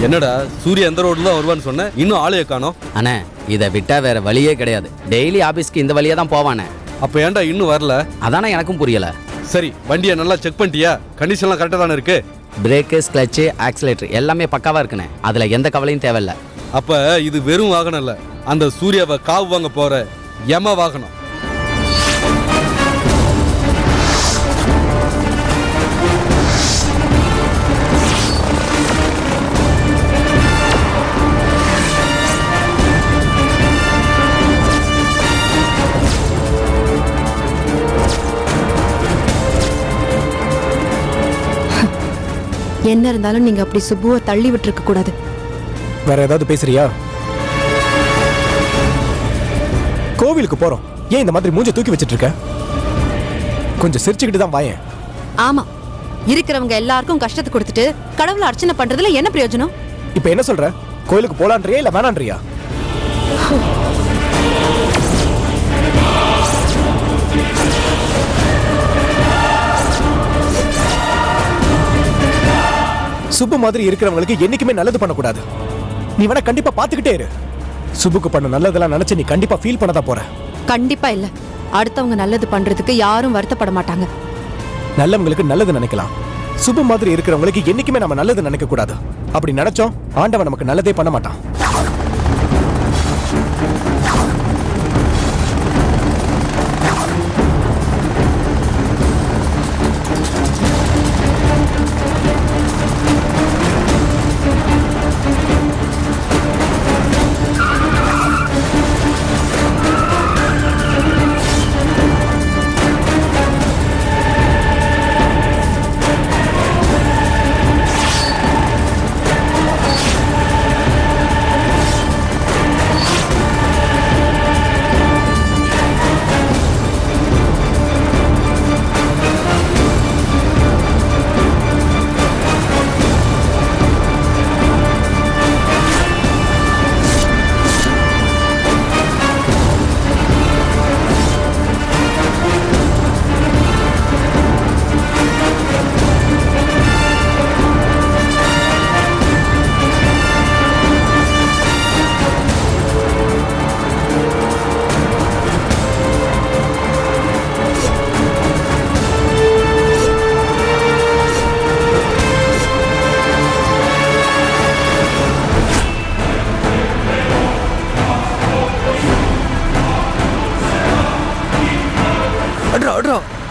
என்னடா சூர்யா எந்த ரோட்ல தான் வருவான்னு சொன்ன, இன்னும் ஆளைய காணோம். அண்ணே இதை விட்டா வேற வழியே கிடையாது. டெய்லி ஆபீஸ்க்கு இந்த வழியா தான் போவானே. அப்ப ஏன்டா இன்னும் வரல? அதானே எனக்கும் புரியல. சரி, வண்டியை நல்லா செக் பண்ணிட்டியா? கண்டிஷன்லாம் கரெக்டா தானே இருக்கு? பிரேக்கு, கிளச்சு, ஆக்சிலேட்டர் எல்லாமே பக்காவா இருக்குண்ணே. அதுல எந்த கவலையும் தேவையில்ல. அப்ப இது வெறும் வாகனம் இல்ல, அந்த சூர்யாவை காவு வாங்க போற யம வாகனம். என்ன இருந்தாலும் நீங்க அப்படி சுப்புவை தள்ளி விட்டுருக்க கூடாது. வேற ஏதாவது பேசுறியா? கோவிலுக்கு போறோம், ஏன் இந்த மாதிரி மூஞ்ச தூக்கி வச்சிட்டு இருக்க? கொஞ்சம் சிரிச்சுக்கிட்டு தான் வாயேன். ஆமா, இருக்கிறவங்க எல்லாருக்கும் கஷ்டத்தை கொடுத்துட்டு கடவுளை அர்ச்சனை பண்றதுல என்ன பிரயோஜனம்? இப்ப என்ன சொல்ற? கோயிலுக்கு போலான்றியா இல்ல வேணான்றியா? சுப்பு மாதிரி இருக்கிறவங்களுக்கு என்னைக்குமே நல்லது பண்ணக்கூடாது. நீ வேணா கண்டிப்பா பாத்துக்கிட்டே இரு. சுப்புக்கு பண்ண நல்லதெல்லாம் நினைச்சு நீ கண்டிப்பா ஃபீல் பண்ணதான் போற. கண்டிப்பா இல்ல. அடுத்தவங்க நல்லது பண்றதுக்கு யாரும் வருத்தப்பட மாட்டாங்க. நல்லவங்களுக்கு நல்லது நினைக்கலாம். சுப்பு மாதிரி இருக்கிறவங்களுக்கு என்னைக்குமே நம்ம நல்லது நினைக்க கூடாது. அப்படி நினைச்சோம் ஆண்டவன் நமக்கு நல்லதே பண்ண மாட்டான்.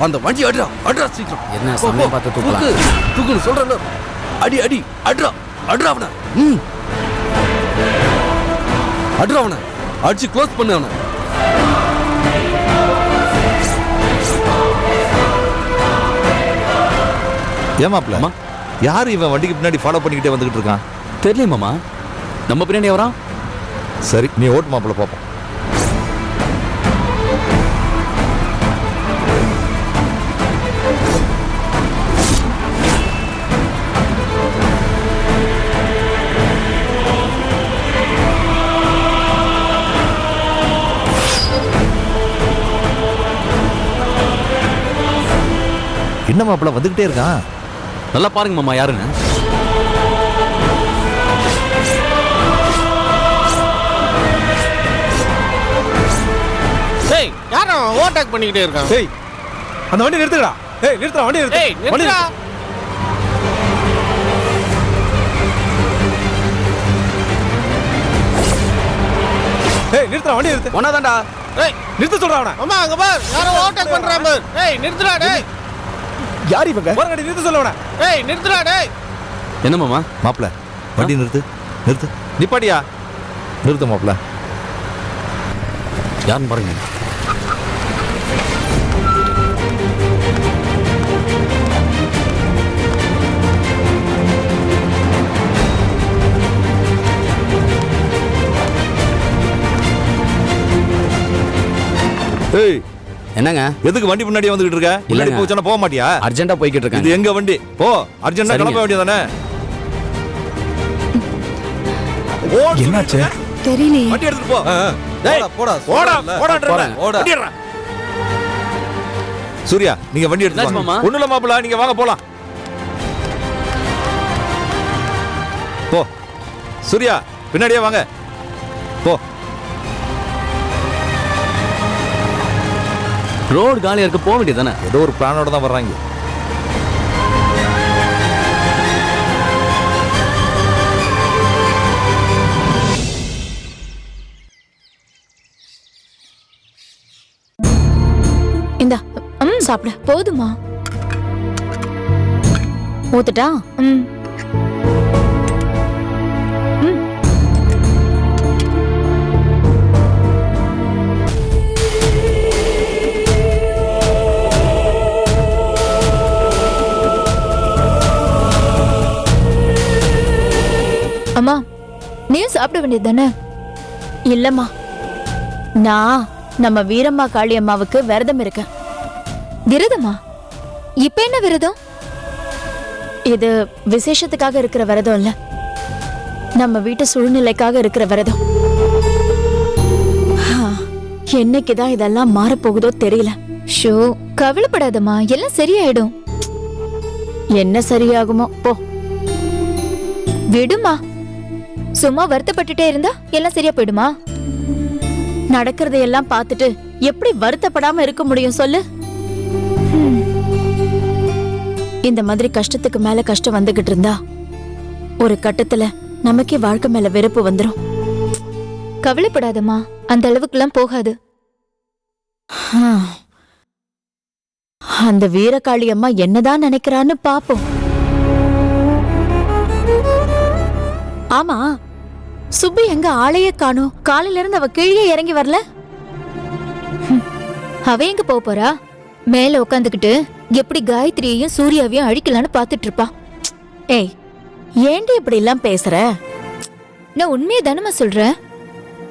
அந்த வண்டி அட்ரா அட்ரா சீக்கிரம். என்ன சமயம் பார்த்து தூக்கலாம். தூக்குன்னு சொல்றேன். அடி அடி அட்ரா அட்ரா அவனை. அட்ரா அவனை அடிச்சு க்ளோஸ் பண்ணு அவனை. ஏமாப்ல யார் இவன் வண்டிக்கு பின்னாடி ஃபாலோ பண்ணிக்கிட்டே வந்துகிட்டு இருக்கான்? தெரியல மாமா. நம்ம பின்னாடி வரான். சரி நீ ஓட்டு மாப்பிள்ள பார்ப்போம். என்ன மாப்பிள்ள வந்துகிட்டே இருக்கான்? நல்லா பாருங்க மாமா யாருன்னு. ஏய் யாரோ ஓவர்டேக் பண்ணிக்கிட்டே இருக்கான். ஏய் அந்த வண்டி நிறுத்துடா. ஏய் நிறுத்துடா வண்டி நிறுத்து. ஏய் நிறுத்துடா. ஏய் நிறுத்துடா வண்டி நிறுத்து. ஒன்னாதான்டா. ஏய் நிறுத்த சொல்றா அவனை. அம்மா அங்க பார் யாரோ ஓவர்டேக் பண்றான் பார். ஏய் நிறுத்துடா டேய். யார் இவங்க? போறங்கடி நிறுத்த சொல்ல அவனை. ஏய் நிறுத்துடா டேய். என்ன மாமா? மாப்பிள்ள வண்டி நிறுத்து நிறுத்து. நிப்பாட்டியா? நிறுத்து மாப்பிள்ள. யாருன்னு பாருங்க. ஏய் என்னங்க? எதுக்கு வண்டி முன்னாடி வந்துகிட்டு இருக்க? முன்னாடி இல்லங்க. போச்சா போக மாட்டியா? அர்ஜென்ட்டா போய்கிட்டு இது இருக்காங்க. எங்க வண்டி? போ அர்ஜென்ட்டா சரிங்க. கிளம்ப வேண்டியதானே? என்னாச்சு? தெரியலையே. வண்டி எடுத்துட்டு போ. டேய் போடா ஓடா ஓடான்றேன். போறேன். ஓடா. வண்டிடுறா. சூர்யா நீங்க வண்டி எடுத்து என்னாச்சு வாங்க. மாமா? ஒண்ணுல மாப்பிள்ள நீங்க வாங்க போலாம். போ சூர்யா பின்னாடியே வாங்க போ. ரோடு காலியா இருக்கு, போக வேண்டியதானே? ஏதோ ஒரு பிளானோட தான் வர்றாங்க. இந்தா சாப்பிடு. போதுமா? ஊத்துட்டா? அம்மா நீயும் சாப்பிட வேண்டியது தானே? இல்லம்மா, நான் நம்ம வீரம்மா காளியம்மாவுக்கு விரதம் இருக்கேன். விரதமா? இப்ப என்ன விரதம்? இது விசேஷத்துக்காக இருக்கிற விரதம் இல்ல, நம்ம வீட்டு சூழ்நிலைக்காக இருக்கிற விரதம். என்னைக்குதான் இதெல்லாம் மாறப்போகுதோ தெரியல. ஷோ கவலைப்படாதம்மா, எல்லாம் சரியாயிடும். என்ன சரியாகுமோ போ. விடுமா, சும்மா வருத்தப்பட்டுட்டே இருந்தா எல்லாம் சரியா போயிடுமா? நடக்கிறதையெல்லாம் பார்த்துட்டு எப்படி வருத்தப்படாம இருக்க முடியும் சொல்லு? இந்த மாதிரி கஷ்டத்துக்கு மேல கஷ்டம் வந்துகிட்டு இருந்தா ஒரு கட்டத்துல நமக்கே வாழ்க்கை மேல வெறுப்பு வந்துரும். கவலைப்படாதம்மா, அந்த அளவுக்குலாம் போகாது. அந்த வீரகாளி அம்மா என்னதான் நினைக்கிறான்னு பாப்போம். ஆமா, சுப்பு எங்க ஆளையே காணோம்? காலையில இருந்து அவ கீழே இறங்கி வரல. அவ எங்க போறா? மேல உட்காந்துக்கிட்டு எப்படி காயத்ரியையும் சூர்யாவையும் அழிக்கலான்னு பாத்துட்டு இருப்பா. ஏய், ஏண்டி இப்படி எல்லாம் பேசுற? நான் உண்மையை தானமா சொல்றேன்.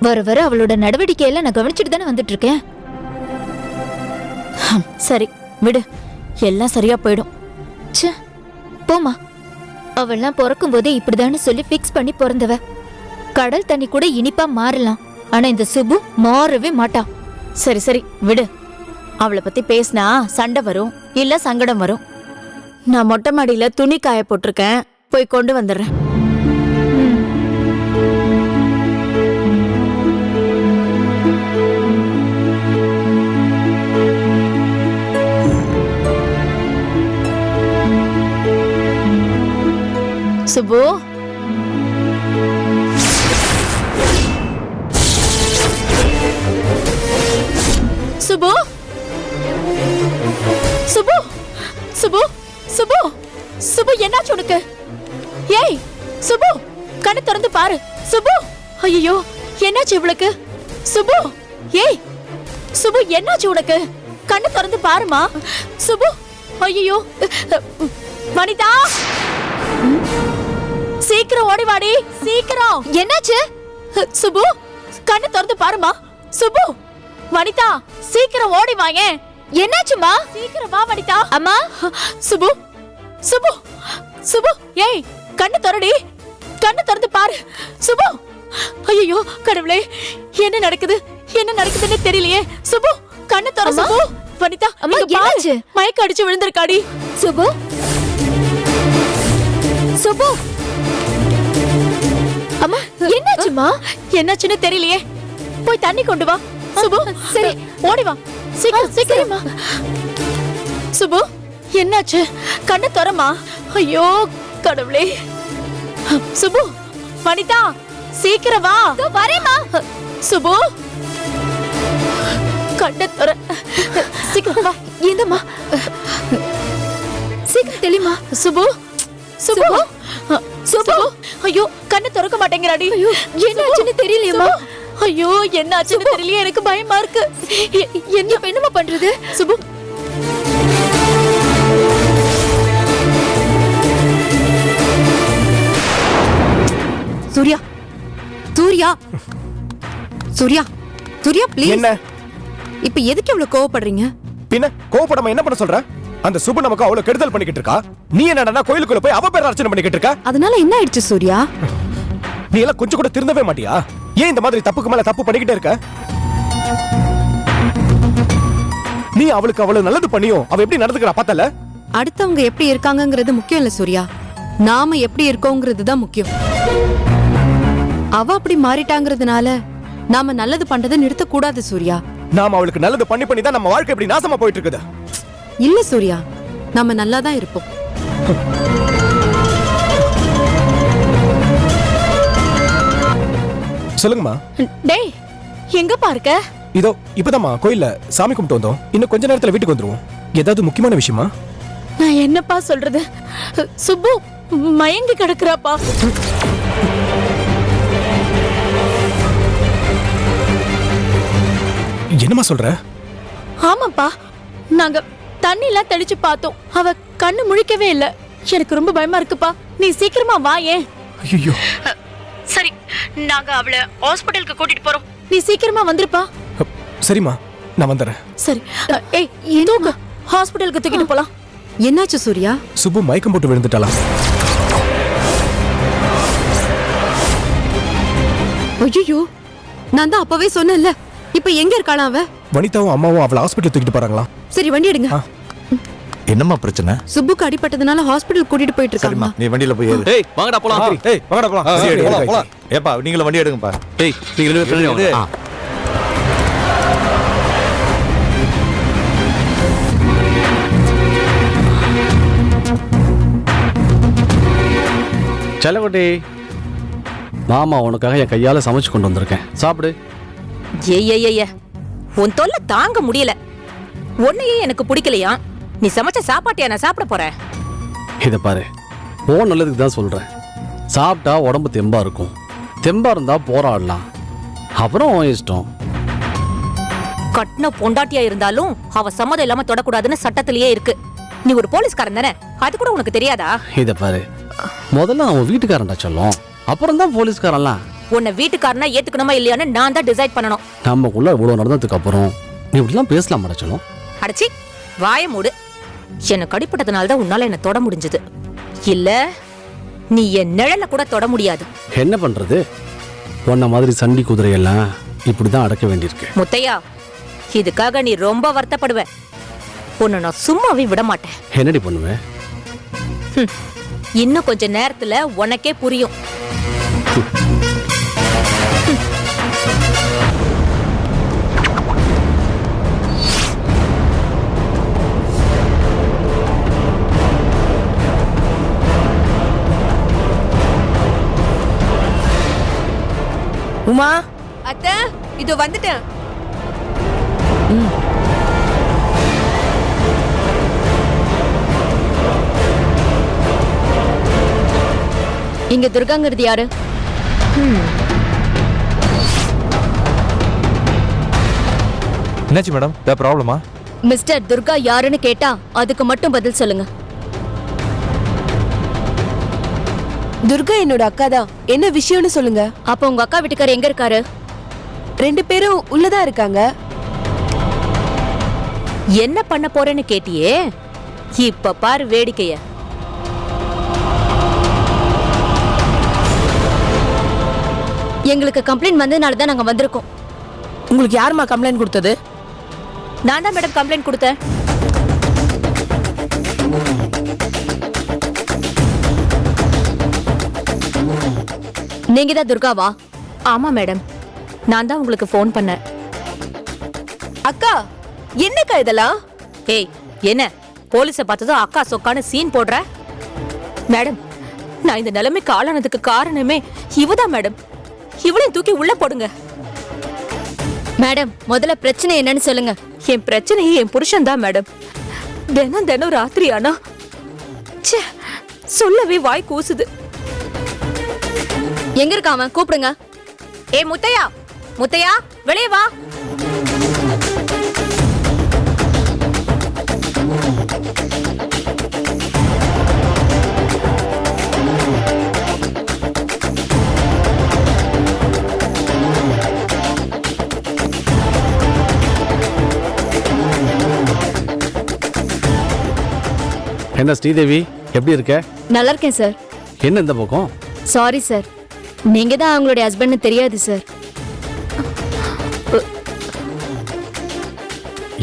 வர வர அவளோட நடவடிக்கையெல்லாம் நான் கவனிச்சுட்டு தானே வந்துட்டு இருக்கேன். சரி விடு, எல்லாம் சரியா போயிடும். ச்சே போமா, அவள்லாம் பிறக்கும் போதே இப்படிதான்னு சொல்லி பிக்ஸ் பண்ணி பிறந்தவ. கடல் தண்ணி கூட இனிப்பா மாறலாம், ஆனா இந்த சுப்பு மாறவே மாட்டா. சரி சரி விடு, அவளை பத்தி பேசினா சண்டை வரும், இல்ல சங்கடம் வரும். நான் மொட்டை மாடியில துணி காய போட்டிருக்கேன், போய் கொண்டு வந்துடுறேன். சுப்பு, சுப்பு, சுப்பு, சுப்பு, சுப்பு, சுப்பு, என்னாச்சு உனக்கு? ஏய் சுப்பு, கண்ணு திறந்து பாரு. சுப்பு, ஐயோ என்னாச்சு இவளுக்கு? சுப்பு, ஏய் சுப்பு, என்னாச்சு உனக்கு? கண்ணு திறந்து பாருமா. சுப்பு, ஐயோ வனிதா, சீக்கிரம் ஓடி வாடி, சீக்கிரம். என்னாச்சு? சுப்பு, கண்ணு திறந்து பாருமா. சுப்பு, வனிதா சீக்கிரம் ஓடி வாங்க. என்னாச்சுமா? சீக்கிரம் வா வனிதா. அம்மா. சுப்பு, சுப்பு, சுப்பு, ஏய் கண்ணு திறடி, கண்ணு திறந்து பாரு. சுப்பு, ஐயோ கடவுளே, என்ன நடக்குது, என்ன நடக்குதுன்னு தெரியலையே. சுப்பு, கண்ணு திற. சுப்பு, வனிதா அம்மா என்னாச்சு? மயக்க அடிச்சு விழுந்திருக்காடி. சுப்பு, சுப்பு, அம்மா என்னாச்சுமா? என்னாச்சுன்னு தெரியலையே, போய் தண்ணி கொண்டு வா. சுப்பு, சரி ஓடி வா, சீக்கிரம் சீக்கிரமா. சுப்பு, என்னாச்சு? கண்ணு திறமா. ஐயோ கடவுளே. சுப்பு, வனிதா சீக்கிரம் வா. வரேம்மா. சுப்பு, கண்ணு திற, சீக்கிரம் வா. ஏந்தம்மா, சீக்கிரம் தெளிமா. சுப்பு, சுப்பு, சுப்பு, ஐயோ கண்ணு திறக்க மாட்டேங்கிறாடி. என்னாச்சுன்னு தெரியலையேம்மா. ஐயோ என்னாச்சுன்னு தெரியலையே, எனக்கு பயமா இருக்கு. என்னமா பண்றது? சுப்பு, சூர்யா, சூர்யா, சூர்யா, சூர்யா ப்ளீஸ். என்ன இப்ப எதுக்கு இவ்வளவு கோவப்படுறீங்க? பின்ன கோவப்படாம என்ன பண்ண சொல்ற? அந்த சுப்பு நமக்கு அவ்வளவு கெடுதல் பண்ணிக்கிட்டு இருக்கா, நீ என்னடா கோயிலுக்குள்ள போய் அவ பேர் அர்ச்சனை பண்ணிக்கிட்டு இருக்க? அதனால என்ன ஆயிடுச்சு சூர்யா? நீ எல்லாம் கொஞ்சம் கூட திருந்தவே மாட்டியா? ஏன் இந்த மாதிரி தப்புக்கு மேல தப்பு பண்ணிக்கிட்டே இருக்க? நீ அவளுக்கு அவ்வளவு நல்லது பண்ணியும் அவ எப்படி நடந்துக்கிறா பார்த்தல? அடுத்தவங்க எப்படி இருக்காங்கங்கிறது முக்கியம் இல்ல சூர்யா, நாம எப்படி இருக்கோங்கிறது தான் முக்கியம். அவ அப்படி மாறிட்டாங்கிறதுனால நாம நல்லது பண்றதை நிறுத்த கூடாது சூர்யா. நாம அவளுக்கு நல்லது பண்ணி பண்ணி தான் நம்ம வாழ்க்கை இப்படி நாசமா போயிட்டு இருக்குது. இல்ல சூர்யா, நாம நல்லா தான் இருப்போம். சொல்லுங்கம்மா. டேய் எங்க பாருக்க? இதோ இப்பதாம்மா கோயில்ல சாமி கும்பிட்டு வந்தோம். இன்னும் கொஞ்ச நேரத்துல வீட்டுக்கு வந்துருவோம். ஏதாவது முக்கியமான விஷயமா? நான் என்னப்பா சொல்றது? சுப்பு மயங்கி கிடக்குறாப்பா. என்னம்மா சொல்ற? ஆமாப்பா, நாங்க தண்ணி எல்லாம் தெளிச்சு பார்த்தோம். அவ கண்ணு முழிக்கவே இல்ல. எனக்கு ரொம்ப பயமா இருக்குப்பா. நீ சீக்கிரமா வா. ஏன்? ஐயோ. சரி, நாங்க அவளை ஹாஸ்பிடலுக்கு கூட்டிட்டு போறோம். நீ சீக்கிரமா வந்துருப்பா. சரிம்மா, நான் வந்துடுறேன். சரி. ஏய் தூக்கு, ஹாஸ்பிடலுக்கு தூக்கிட்டு போலாம். என்னாச்சு சூர்யா? சுப்பு மயக்கம் போட்டு விழுந்துட்டாளாம். ஐயோ, நான் தான் அப்பவே சொன்னேன்ல. இப்ப எங்க இருக்காளா அவ? வனிதாவும் அம்மாவும் அவளை ஹாஸ்பிட்டல் தூக்கிட்டு போறாங்களாம். சரி, வண்டி எடுங்க. என்னம்மா பிரச்சனை? சுப்புக்கு அடிபட்டதுனால ஹாஸ்பிடல் கூட்டிட்டு போயிட்டு சரிம்மா, இருக்காங்க. நீ வண்டியில போய் ஏறு. ஏய் வாங்கடா போலாம். ஏய் வாங்கடா போலாம். சரி, போலாம், போலாம். ஏப்பா நீங்களும் வண்டி எடுங்கப்பா. ஏய் நீங்க ரெண்டு பேரும் பின்னாடி வாங்க. செல்லக்குட்டி, மாமா உனக்காக என் கையால சமைச்சு கொண்டு வந்திருக்கேன், சாப்பிடு. ஏய் உன் தொல்லை தாங்க முடியல. உன்னையே எனக்கு பிடிக்கலையா? நீ சமைச்ச சாப்பாட்டியா நான் சாப்பிட போறேன்? இதை பாரு, ஓ நல்லதுக்கு தான் சொல்றேன். சாப்பிட்டா உடம்பு தெம்பா இருக்கும். தெம்பா இருந்தா போராடலாம். அப்புறம் உன் இஷ்டம். கட்டின பொண்டாட்டியா இருந்தாலும் அவ சம்மதம் இல்லாம தொடக்கூடாதுன்னு சட்டத்திலேயே இருக்கு. நீ ஒரு போலீஸ்காரன் தானே, அது கூட உனக்கு தெரியாதா? இதை பாரு, முதல்ல அவன் வீட்டுக்காரன்டா சொல்லும், அப்புறம் தான் போலீஸ்காரன்லாம். உன்னை வீட்டுக்காரனா ஏத்துக்கணுமா இல்லையான்னு நான் தான் டிசைட் பண்ணணும். நமக்குள்ள இவ்வளவு நடந்ததுக்கு அப்புறம் நீ இப்படிலாம் பேசலாம் சொல்லும். அடச்சி, வாய மூடு. எனக்கு அடிப்பட்டதுனால தான் உன்னால என்ன தொட முடிஞ்சது. இல்ல நீ என் நிழல கூட தொட முடியாது. என்ன பண்றது, உன்ன மாதிரி சண்டி குதிரையெல்லாம் இப்படிதான் அடக்க வேண்டியிருக்கு. முத்தையா, இதுக்காக நீ ரொம்ப வருத்தப்படுவ. உன்னை நான் சும்மாவே விட மாட்டேன். என்னடி பண்ணுவேன்? இன்னும் கொஞ்ச நேரத்துல உனக்கே புரியும். உமா அத்தை, இது வந்துட்டேன். இங்க துர்காங்கிறது யாரு? என்னாச்சு மேடம்? ஏதாவது ப்ராப்ளமா? மிஸ்டர் துர்கா யாருன்னு கேட்டா அதுக்கு மட்டும் பதில் சொல்லுங்க. துர்கா என்னோட அக்கா தான். என்ன விஷயம்னு சொல்லுங்க. அப்ப உங்க அக்கா வீட்டுக்காரர் எங்க இருக்காரு? 2 பேரும் உள்ளதான் இருக்காங்க. என்ன பண்ண போறேன்னு கேட்டியே, இப்ப பாரு வேடிக்கைய. எங்களுக்கு கம்ப்ளைண்ட் வந்ததுனால தான் நாங்க வந்திருக்கோம். உங்களுக்கு யாருமா கம்ப்ளைண்ட் கொடுத்தது? நான் தான் மேடம் கம்ப்ளைண்ட் கொடுத்தேன். நீங்க தான் துர்காவா? ஆமா மேடம், நான் தான் உங்களுக்கு ஃபோன் பண்ணேன். அக்கா, என்னக்கா இதெல்லாம்? ஏய், என்ன போலீஸை பார்த்ததும் அக்கா சொக்கான சீன் போடுற? மேடம், நான் இந்த நிலைமைக்கு ஆளானதுக்கு காரணமே இவதான் மேடம். இவளையும் தூக்கி உள்ள போடுங்க. மேடம், முதல்ல பிரச்சனை என்னன்னு சொல்லுங்க. என் பிரச்சனையே என் புருஷன் தான் மேடம். தினம் தினம் ராத்திரி ஆனா ச்சே, சொல்லவே வாய் கூசுது. எங்க இருக்கா அவன்? கூப்பிடுங்க. ஏ முத்தையா, முத்தையா வெளியே வா. என்ன ஸ்ரீதேவி, எப்படி இருக்க? நல்லா இருக்கேன் சார். என்ன இந்த பக்கம்? சாரி சார், நீங்க தான் அவங்களுடைய ஹஸ்பண்ட்னு தெரியாது சார்.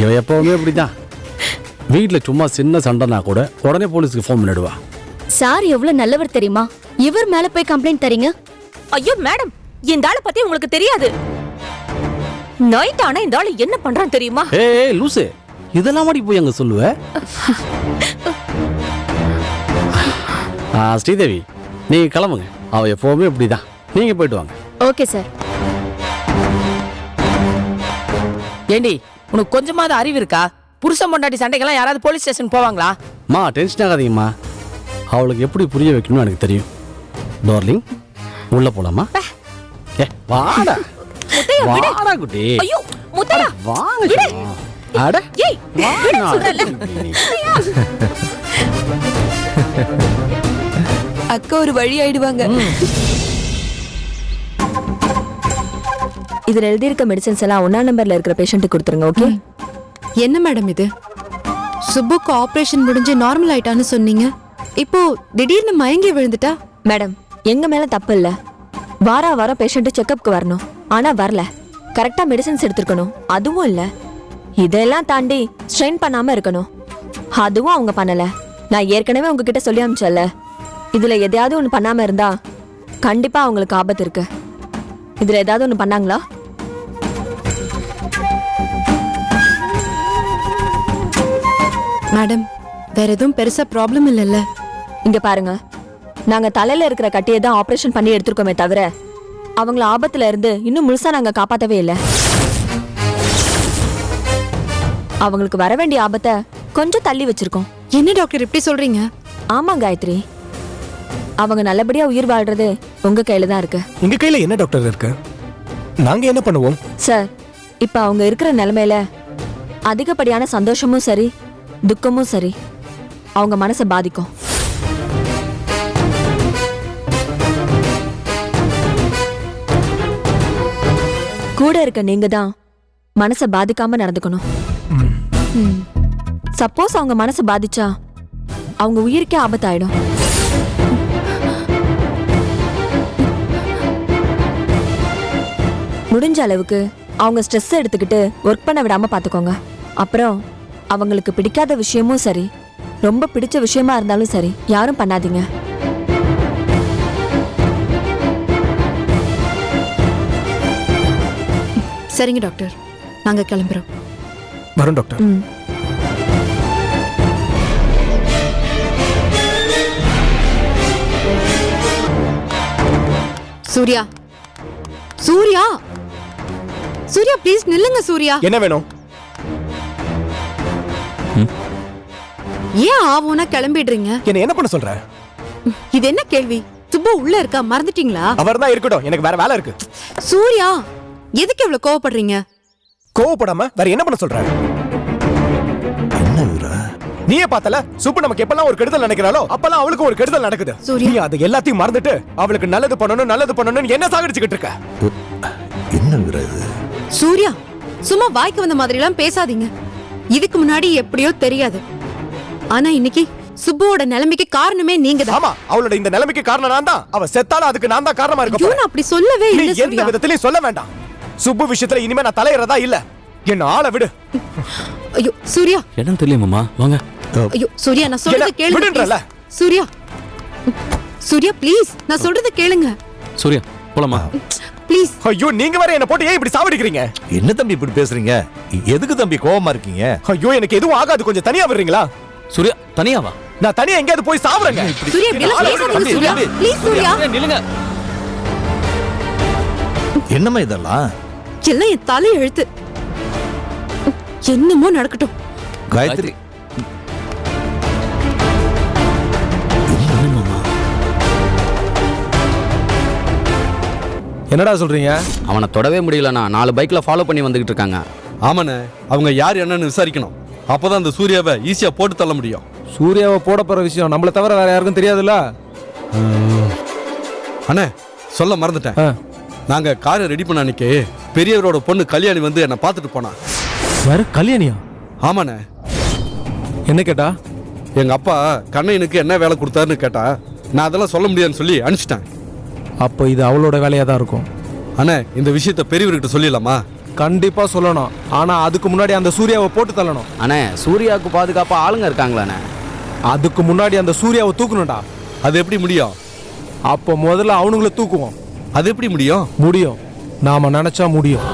இவன் எப்பவுமே இப்படிதான். வீட்டில் சும்மா சின்ன சண்டைனா கூட உடனே போலீஸ்க்கு ஃபோன் பண்ணிடுவா. சார் எவ்வளவு நல்லவர் தெரியுமா? இவர் மேல போய் கம்ப்ளைண்ட் தரீங்க? ஐயோ மேடம், இந்த ஆளை பத்தி உங்களுக்கு தெரியாது. நைட் ஆனா இந்த ஆளு என்ன பண்றான் தெரியுமா? ஏய் லூசு, இதெல்லாம் மாடி போய் அங்க சொல்லுவ? ஸ்ரீதேவி, நீங்க கிளம்புங்க. அவ எப்பவுமே இப்படிதான். நீங்க போயிட்டு வாங்க. Okay sir. ஏண்டி, உனக்கு கொஞ்சமாவது அறிவு இருக்கா? புருஷன் பொண்டாட்டி சண்டைக்கெல்லாம் யாராவது போலீஸ் ஸ்டேஷன் போவாங்களா? மா டென்ஷன் ஆகாதீங்கம்மா. அவளுக்கு எப்படி புரிய வைக்கணும்னு எனக்கு தெரியும். டார்லிங், உள்ள போலாமா? ஏ வாடா வாடா குட்டி. ஐயோ முத்தையா, வாங்க. விடு. அட ஏய், விடு சொல்றல. அக்கா ஒரு வழி ஆயிடுவாங்க. இதுல எழுதி இருக்க மெடிசன்ஸ் எல்லாம் 1ஆம் நம்பர்ல இருக்கிற பேஷண்ட்டுக்கு கொடுத்துருங்க. ஓகே? என்ன மேடம் இது? சுப்புக்கு ஆபரேஷன் முடிஞ்சு நார்மல் ஆயிட்டான்னு சொன்னீங்க, இப்போ திடீர்னு மயங்கி விழுந்துட்டா? மேடம், எங்க மேல தப்பு இல்ல. வாரம் பேஷண்ட் செக்கப்க்கு வரணும். ஆனா வரல. கரெக்டா மெடிசன்ஸ் எடுத்துக்கணும். அதுவும் இல்ல. இதெல்லாம் தாண்டி ஸ்ட்ரெயின் பண்ணாம இருக்கணும். அதுவும் அவங்க பண்ணல. நான் ஏற்கனவே உங்ககிட்ட சொல்லி அனுப்பிச்சல, இதுல எதையாவது ஒண்ணு பண்ணாம இருந்தா கண்டிப்பா அவங்களுக்கு ஆபத்து இருக்கு. இதுல ஏதாவது ஒண்ணு பண்ணாங்களா? மேடம், வேற எதுவும் பெருசா ப்ராப்ளம் இல்லைல்ல? இங்க பாருங்க, நாங்க தலையில இருக்கிற கட்டியை தான் ஆபரேஷன் பண்ணி எடுத்திருக்கோமே தவிர அவங்கள ஆபத்துல இருந்து இன்னும் முழுசா நாங்க காப்பாத்தவே இல்லை. அவங்களுக்கு வர வேண்டிய ஆபத்தை கொஞ்சம் தள்ளி வச்சிருக்கோம். என்ன டாக்டர் இப்படி சொல்றீங்க? ஆமா காயத்ரி, அவங்க நல்லபடியா உயிர் வாழ்றது உங்க கையில தான் இருக்கு. எங்க கையில என்ன டாக்டர் இருக்கு? நாங்க என்ன பண்ணுவோம்? சார், இப்ப அவங்க இருக்கிற நிலைமையில அதிகப்படியான சந்தோஷமும் சரி துக்கமும் சரி அவங்க மனசை பாதிக்கும். கூட இருக்க நீங்க தான் மனசை பாதிக்காம நடந்துக்கணும். சப்போஸ் அவங்க மனசை பாதிச்சா அவங்க உயிருக்கே ஆபத்தாயிடும். முடிஞ்ச அளவுக்கு அவங்க ஸ்ட்ரெஸ் எடுத்துக்கிட்டு ஒர்க் பண்ண விடாம பாத்துக்கோங்க. அப்புறம் அவங்களுக்கு பிடிக்காத விஷயமும் சரி ரொம்ப பிடிச்ச விஷயமா இருந்தாலும் சரி யாரும் பண்ணாதீங்க. சரிங்க டாக்டர், நாங்க கிளம்புறோம். வரோம் டாக்டர். சூர்யா, சூர்யா, சூர்யா ப்ளீஸ் நில்லுங்க. சூர்யா, என்ன வேணும்? ஏன் ஆவோனா கிளம்பிடுறீங்க? என்ன பண்ண சொல்ற? இது என்ன கேள்வி? சுப்பு உள்ள இருக்கா, மறந்துட்டீங்களா? அவர்தான் இருக்கட்டும், எனக்கு வேற வேலை இருக்கு. சூர்யா, எதுக்கு இவ்வளவு கோவப்படுறீங்க? கோவப்படாம வேற என்ன பண்ண சொல்ற? நீயே பார்த்தல, சுப்பு நமக்கு எப்பெல்லாம் ஒரு கெடுதல் நினைக்கிறாளோ அப்பெல்லாம் அவளுக்கு ஒரு கெடுதல் நடக்குது. நீ அதை எல்லாத்தையும் மறந்துட்டு அவளுக்கு நல்லது பண்ணணும் என்ன சாகடிச்சுக்கிட்டு இருக்க? என்ன சூர்யா, சும்மா வாய்க்கு வந்த மாதிரி எல்லாம் பேசாதீங்க. இதுக்கு முன்னாடி எப்படியோ தெரியாது, ஆனா இன்னைக்கு சுப்புவோட நிலைமைக்கு காரணமே நீங்க தான். ஆமா, அவளோட இந்த நிலைமைக்கு காரணம் நான் தான். அவ செத்தாலும் அதுக்கு நான் தான் காரணமா இருக்கேன். நான் அப்படி சொல்லவே இல்ல சூர்யா. எந்த விதத்திலயும் சொல்ல வேண்டாம். சுப்பு விஷயத்துல இனிமே நான் தலையறதா இல்ல. என்ன ஆள விடு. ஐயோ சூர்யா, என்னன்னு தெரியலமாமா, வாங்க. ஐயோ சூர்யா, நான் சொல்றது கேளுங்க. சூர்யா, சூர்யா ப்ளீஸ், நான் சொல்றது கேளுங்க. சூர்யா போலாமா ப்ளீஸ்? ஐயோ, நீங்க வேற என்ன போட்டு ஏன் இப்படி சாவடிக்கிறீங்க? என்ன தம்பி இப்படி பேசுறீங்க? எதுக்கு தம்பி கோவமா இருக்கீங்க? ஐயோ, எனக்கு எதுவும் ஆகாது, கொஞ்சம் தனியா வர்றீங்களா? சூர்யா தனியாவா? நான் தனியா எங்கயாவது போய் சாவறேங்க. சூர்யா ப்ளீஸ் சூர்யா, ப்ளீஸ் சூர்யா நில்லுங்க. என்னம்மா இதெல்லாம்? எல்லாம் என் தலை எழுத்து. என்னமோ நடக்கட்டும். காயத்ரி, என்னடா சொல்றீங்க? அவனை தொடவே முடியலண்ணா. 4 பைக்ல ஃபாலோ பண்ணி வந்துகிட்டு இருக்காங்க. ஆமாண்ணே, அவங்க யார் என்னன்னு விசாரிக்கணும். அப்பதான் அந்த சூர்யாவை ஈஸியா போட்டு தள்ள முடியும். சூர்யாவை போட போற விஷயம் நம்மள தவிர வேற யாருக்கும் தெரியாதுல்ல. அண்ணே, சொல்ல மறந்துட்டேன். நாங்க காரை ரெடி பண்ண அன்னைக்கு பெரியவரோட பொண்ணு கல்யாணி வந்து என்னை பார்த்துட்டு போனா. வேற கல்யாணியா? ஆமாண்ணே. என்ன கேட்டா? எங்க அப்பா கண்ணையனுக்கு என்ன வேலை கொடுத்தாருன்னு கேட்டா நான் அதெல்லாம் சொல்ல முடியாதுன்னு சொல்லி அனுப்பிச்சிட்டேன். அப்போ இது அவளோட வேலையா தான் இருக்கும். அண்ணே, இந்த விஷயத்த பெரியவர்கிட்ட சொல்லிடலாமா? கண்டிப்பா சொல்லணும். ஆனா அதுக்கு முன்னாடி அந்த சூர்யாவை போட்டு தள்ளணும். அண்ணே, சூர்யாவுக்கு பாதுகாப்பா ஆளுங்க இருக்காங்களாண்ணே. அதுக்கு முன்னாடி அந்த சூர்யாவை தூக்கணும்டா. அது எப்படி முடியும்? அப்போ முதல்ல அவனுங்களை தூக்குவோம். அது எப்படி முடியும்? முடியும், நாம நினைச்சா முடியும்.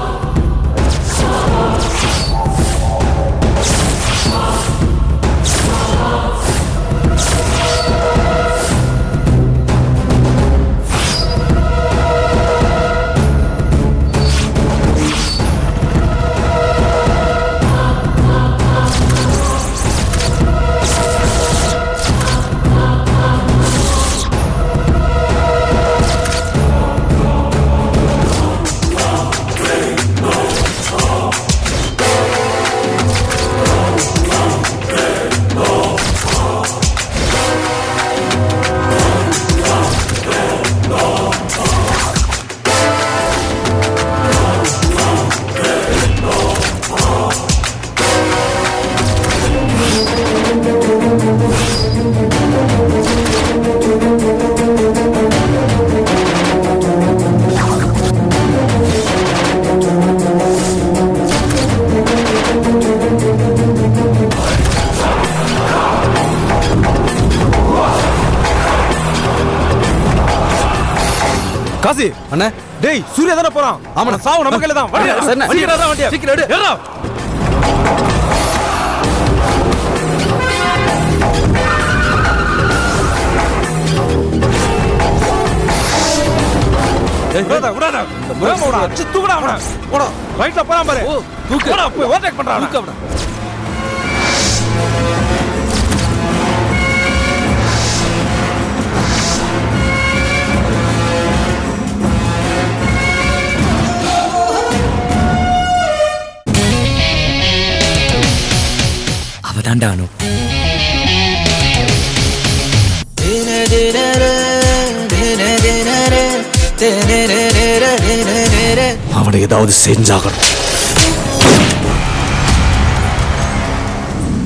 காசி அண்ணே, டேய் சூர்யா தானே போறான். ஆமாண்ணா. சாவு நம்ம கையில தான். வண்டியா, சரிண்ணே. சீக்கிரம் தான் வண்டியா. சீக்கிரம் எடு. ஏறா. விடாதா, விடாதா. விடாம விடா. அடிச்சு தூக்குடா அவனை. போடா. ரைட்ல போறான் பாரு. தூக்கு. போடா, போய் ஓவர்டேக் பண்றான். தூக்கு அவனை. அவதான்டா அனு. அவனை ஏதாவது செஞ்சாகணும்.